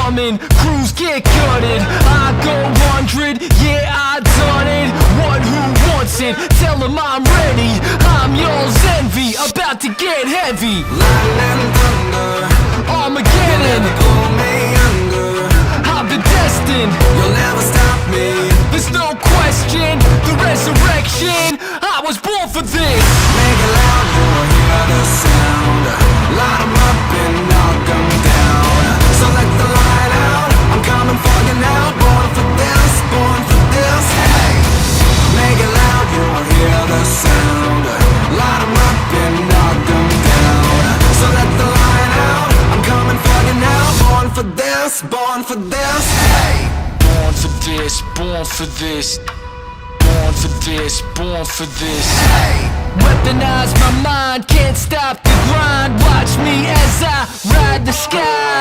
coming, crews get gutted. I go 100, yeah, I done it. One who wants it, tell him I'm ready. I'm y'all's envy, about to get heavy. Lightning and thunder, Armageddon, pull me under. I've been destined, You'll never stop me. there's no question. The resurrection, I was born for this. Make it loud, you will hear the sound. Light 'em up and knock 'em down. So let the light out, I'm coming for you now. Born for this, hey. Make it loud, you will hear the sound. Light 'em up and knock 'em down. So let the light out, I'm coming for you now. Born for this, hey. Born for this, born for this. Born for this, born for this. Hey. Weaponize my mind, can't stop the grind. Watch me as I ride the sky.